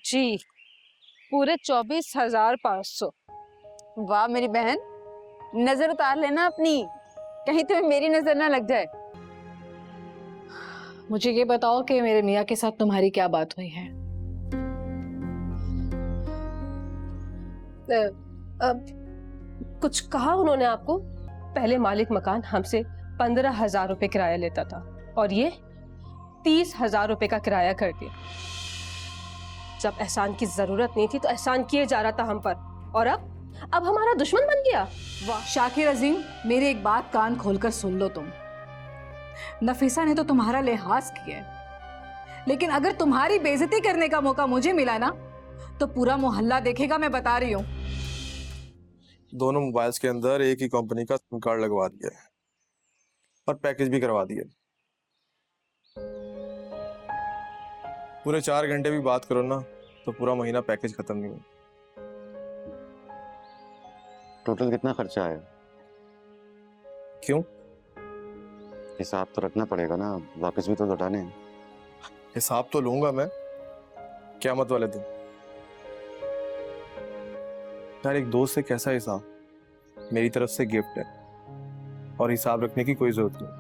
जी, पूरे 24,500। वाह मेरी बहन, नजर उतार लेना अपनी, कहीं तुम्हें मेरी नजर ना लग जाए। मुझे ये बताओ कि मेरे मियाँ के साथ तुम्हारी क्या बात हुई है? अब कुछ कहा उन्होंने आपको? पहले मालिक मकान हमसे 15,000 रुपए किराया लेता था और ये 30,000 रुपए का किराया कर दिया। जब एहसान की जरूरत नहीं थी तो एहसान किए जा रहा था हम पर, और अब हमारा दुश्मन बन गया। वाह शाकिर अजीम, मेरी एक बात कान खोलकर सुन लो तुम। नफीसा ने तो तुम्हारा लिहाज किया है, लेकिन अगर तुम्हारी बेइज्जती करने का मौका मुझे मिला ना तो पूरा मोहल्ला देखेगा, मैं बता रही हूँ। दोनों मोबाइल्स के अंदर एक ही कंपनी का सिम कार्ड लगवा दिया है और पैकेज भी करवा दिया। पूरे 4 घंटे भी बात करो ना तो पूरा महीना पैकेज खत्म नहीं हुआ। टोटल कितना खर्चा आया? क्यों? हिसाब तो रखना पड़ेगा ना, वापस भी तो लौटाने हैं। हिसाब तो लूंगा मैं क़यामत वाले दिन। यार एक दोस्त से कैसा हिसाब, मेरी तरफ से गिफ्ट है और हिसाब रखने की कोई जरूरत नहीं।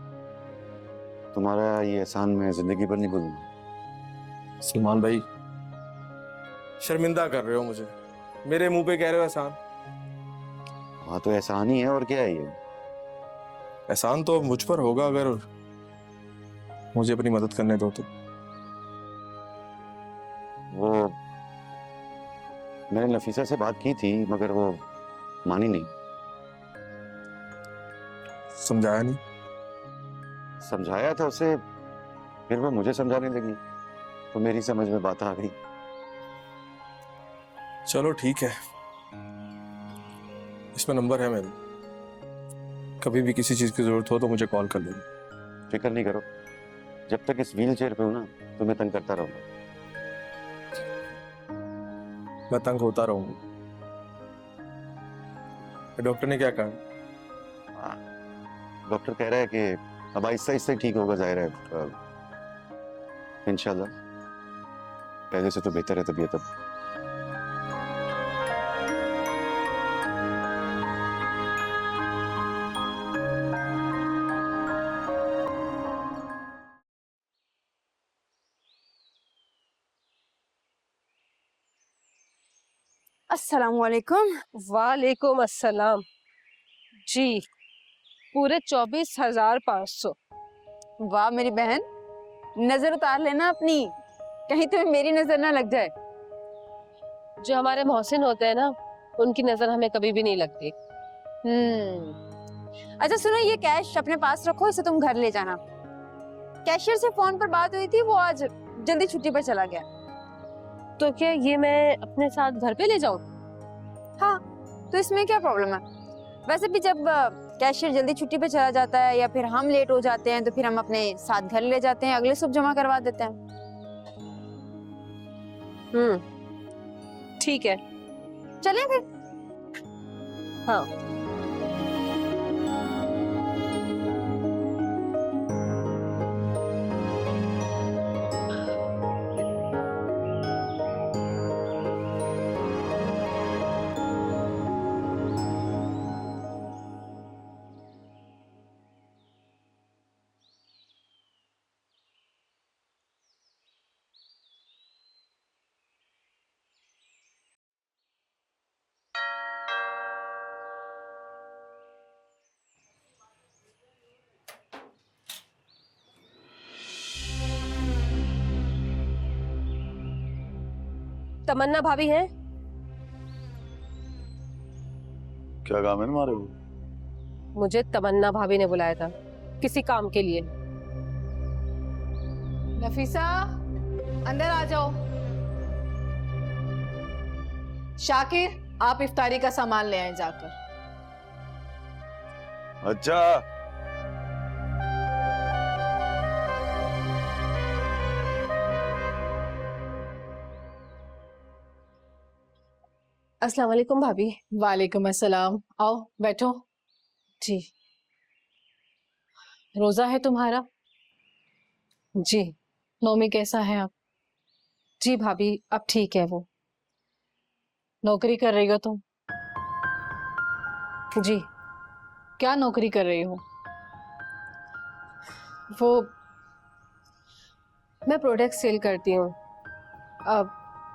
तुम्हारा ये एहसान मैं जिंदगी भर नहीं भूलूंगा। सलमान भाई शर्मिंदा कर रहे हो मुझे, मेरे मुंह पे कह रहे हो एहसान। हाँ तो एहसान ही है, और क्या है ये? एहसान तो मुझ पर होगा अगर मुझे अपनी मदद करने दो तो। वो मैंने नफीसा से बात की थी मगर वो मानी नहीं। समझाया नहीं? समझाया था उसे, फिर वो मुझे समझाने लगी तो मेरी समझ में बात आ गई। चलो ठीक है, इसमें नंबर है मेरा, कभी भी किसी चीज की जरूरत हो तो मुझे कॉल कर लेना। फिक्र नहीं करो, जब तक इस व्हील चेयर पे हूं ना तुम्हें तंग करता रहूंगा। मैं तंग होता रहूंगा। डॉक्टर ने क्या कहा? डॉक्टर कह रहा है कि अब आहिस्ता आहिस्ता ठीक होगा, जाहिर है इंशाल्लाह। पहले से तो बेहतर है तबीयत अब। अस्सलामुअलैकुम। वालेकुम अस्सलाम। जी, पूरे 24,500। वाह मेरी बहन, नजर उतार लेना अपनी, कहीं तुम्हें मेरी नजर ना लग जाए। जो हमारे मोहसिन होते हैं ना, उनकी नजर हमें कभी भी नहीं लगती। अच्छा सुनो, ये कैश अपने पास रखो, इसे तुम घर ले जाना। कैशियर से फोन पर बात हुई थी, वो आज जल्दी छुट्टी पर चला गया। तो क्या ये मैं अपने साथ घर पे ले जाऊं? हाँ, तो इसमें क्या प्रॉब्लम है? वैसे भी जब कैशियर जल्दी छुट्टी पे चला जाता है या फिर हम लेट हो जाते हैं तो फिर हम अपने साथ घर ले जाते हैं, अगले सुबह जमा करवा देते हैं। ठीक है, चलें फिर। हाँ। तमन्ना भाभी हैं? क्या काम है तुम्हारे? मुझे तमन्ना भाभी ने बुलाया था किसी काम के लिए। नफीसा अंदर आ जाओ। शाकिर आप इफ्तारी का सामान ले आए जाकर। अच्छा अस्सलाम वालेकुम भाभी। वालेकुम अस्सलाम, आओ बैठो। जी रोजा है तुम्हारा? जी। नौमी कैसा है आप? जी भाभी, अब ठीक है वो। नौकरी कर रही हो तुम? जी, क्या नौकरी कर रही हो? वो मैं प्रोडक्ट सेल करती हूँ। अब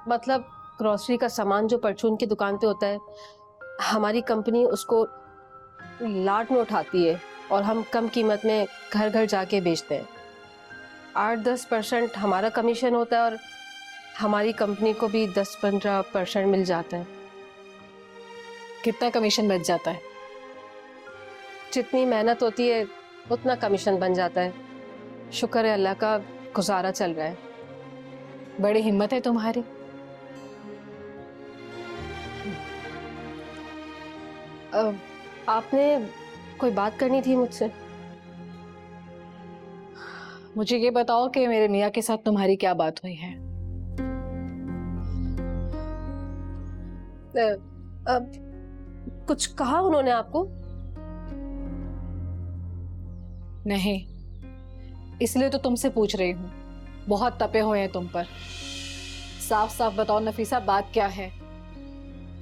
मतलब ग्रोसरी का सामान जो परचून की दुकान पे होता है, हमारी कंपनी उसको लाट में उठाती है और हम कम कीमत में घर घर जाके बेचते हैं। 8-10% हमारा कमीशन होता है और हमारी कंपनी को भी 10-15% मिल जाता है। कितना कमीशन बच जाता है? जितनी मेहनत होती है उतना कमीशन बन जाता है। शुक्र है अल्लाह का, गुजारा चल रहा है। बड़ी हिम्मत है तुम्हारी। आपने कोई बात करनी थी मुझसे? मुझे ये बताओ कि मेरे मियाँ के साथ तुम्हारी क्या बात हुई है? अब कुछ कहा उन्होंने आपको? नहीं, इसलिए तो तुमसे पूछ रही हूँ। बहुत तपे हुए हैं तुम पर। साफ साफ बताओ नफीसा, बात क्या है?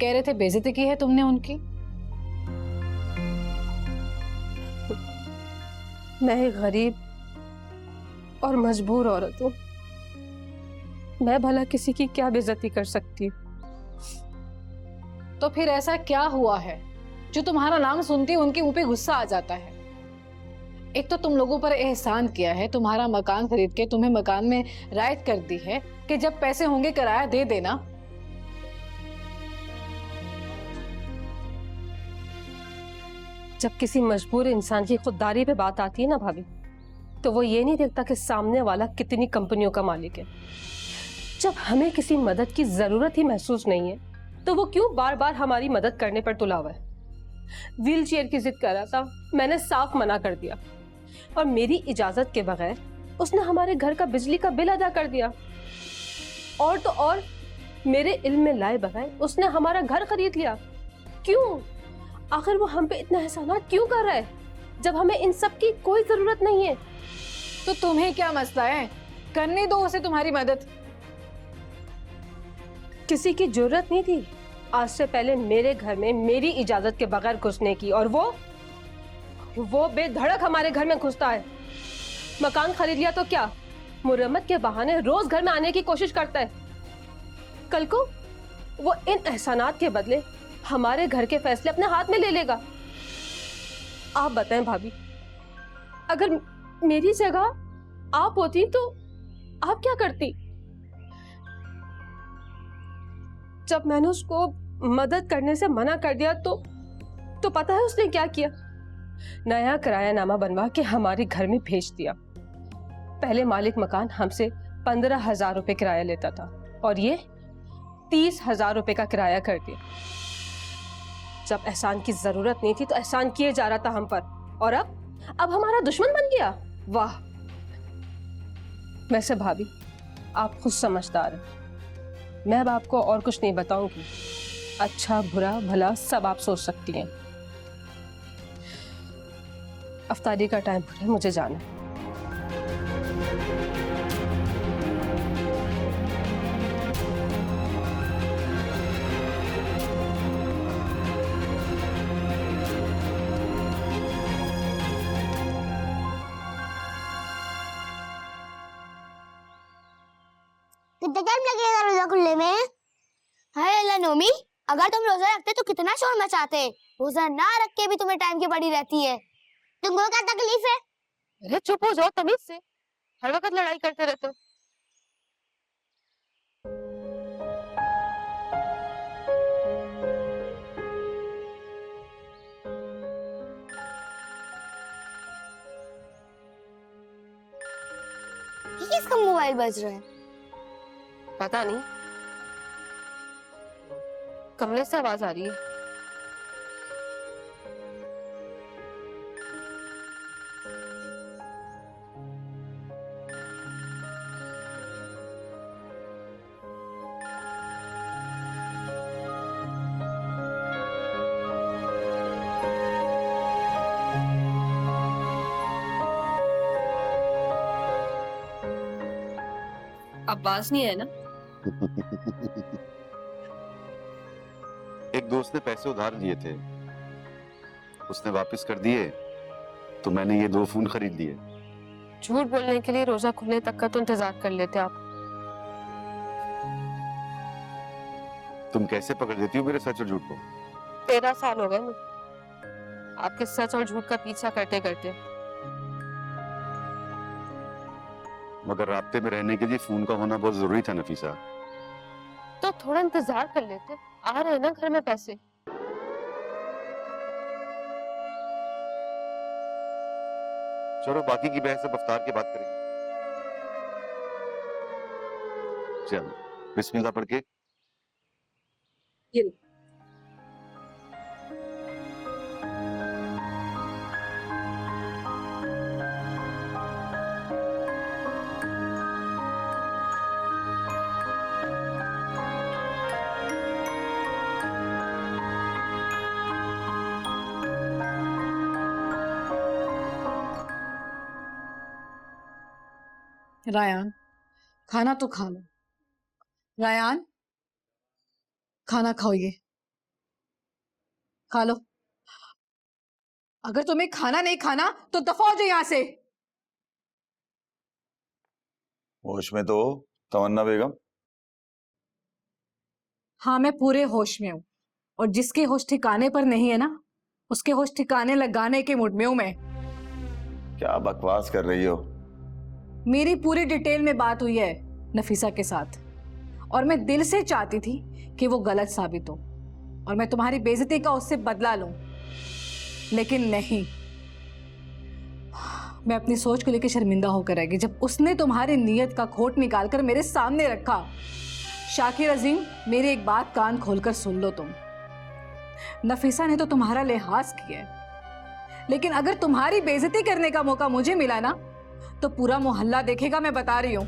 कह रहे थे बेइज्जती की है तुमने उनकी। मैं एक गरीब और मजबूर औरत हूँ। मैं भला किसी की क्या बेइज्जती कर सकती हूँ? तो फिर ऐसा क्या हुआ है जो तुम्हारा नाम सुनते ही उनके मुंह पे गुस्सा आ जाता है? एक तो तुम लोगों पर एहसान किया है, तुम्हारा मकान खरीद के तुम्हें मकान में रायत कर दी है कि जब पैसे होंगे किराया दे देना। जब किसी मजबूर इंसान की खुददारी पे बात आती है ना भाभी, तो वो ये नहीं देखता कि सामने वाला कितनी कंपनियों का मालिक है। जब हमें किसी मदद की जरूरत ही महसूस नहीं है तो वो क्यों बार बार हमारी मदद करने पर तुला हुआ है? व्हील चेयर की जिद कर रहा था, मैंने साफ मना कर दिया और मेरी इजाजत के बगैर उसने हमारे घर का बिजली का बिल अदा कर दिया। और तो और मेरे इल्म में लाए बगैर उसने हमारा घर खरीद लिया। क्यों? आखिर वो हम पे इतना एहसानात क्यों कर रहा है जब हमें इन सब की कोई जरूरत नहीं है? तो तुम्हें क्या मसला है? करने दो उसे तुम्हारी मदद। किसी की जरूरत नहीं थी आज से पहले मेरे घर में मेरी इजाजत के बगैर घुसने की, और वो बेधड़क हमारे घर में घुसता है। मकान खरीद लिया तो क्या, मुरम्मत के बहाने रोज घर में आने की कोशिश करता है। कल को वो इन एहसानात के बदले हमारे घर के फैसले अपने हाथ में ले लेगा। आप बताएं भाभी, अगर मेरी जगह आप होती तो आप क्या करती? जब मैंने उसको मदद करने से मना कर दिया तो पता है उसने क्या किया? नया किरायानामा बनवा के हमारे घर में भेज दिया। पहले मालिक मकान हमसे 15,000 रुपए किराया लेता था और ये 30,000 रुपए का किराया कर दिया। जब एहसान की जरूरत नहीं थी तो एहसान किए जा रहा था हम पर, और अब हमारा दुश्मन बन गया। वाह! वैसे भाभी, आप खुद समझदार हैं। मैं अब आपको और कुछ नहीं बताऊंगी। अच्छा बुरा भला सब आप सोच सकती हैं। अफ्तारी का टाइम है, मुझे जाना है। कितना टाइम लगेगा रोजा खुलने में? हाय अल्लाह नोमी, अगर तुम रोजा रखते तो कितना शोर मचाते। रोजा ना रख के भी तुम्हें टाइम की पड़ी रहती है। तुमको क्या तकलीफ है? अरे चुप हो जाओ तमीज से, हर वक्त लड़ाई करते रहते हो। ये किसका मोबाइल बज रहा है? पता नहीं, कमरे से आवाज आ रही है। अब्बास नहीं है ना? एक दोस्त ने पैसे उधार लिए थे, उसने वापस कर दिए तो मैंने ये 2 फोन खरीद लिए। झूठ बोलने के लिए रोजा खुलने तक का तो इंतजार कर लेते आप। तुम कैसे पकड़ देती हो मेरे सच और झूठ को? 13 साल हो गए मुझे आपके सच और झूठ का पीछा करते करते। मगर राब्ते में रहने के लिए फोन का होना बहुत जरूरी था नफीसा। तो थोड़ा इंतजार कर लेते, आ रहे हैं ना घर में पैसे। चलो बाकी की बहस अब अफ्तार के बाद करेंगे। चल बिस्मिल्लाह पढ़ के। रायान, खाना तो खा लो। रायान, खाना खाओ, ये खा लो। अगर तुम्हें खाना नहीं खाना तो दफा हो जाओ यहां से। होश में तो हो, तमन्ना बेगम? हाँ, मैं पूरे होश में हूं, और जिसके होश ठिकाने पर नहीं है ना, उसके होश ठिकाने लगाने के मूड में हूं मैं। क्या बकवास कर रही हो? मेरी पूरी डिटेल में बात हुई है नफीसा के साथ, और मैं दिल से चाहती थी कि वो गलत साबित हो और मैं तुम्हारी बेइज्जती का उससे बदला लूं, लेकिन नहीं। मैं अपनी सोच को लेकर शर्मिंदा होकर रह गई जब उसने तुम्हारी नीयत का खोट निकालकर मेरे सामने रखा। शाकिर अजीम, मेरी एक बात कान खोलकर सुन लो तुम। नफीसा ने तो तुम्हारा लिहाज किया है, लेकिन अगर तुम्हारी बेइज्जती करने का मौका मुझे मिला ना, तो पूरा मोहल्ला देखेगा, मैं बता रही हूं।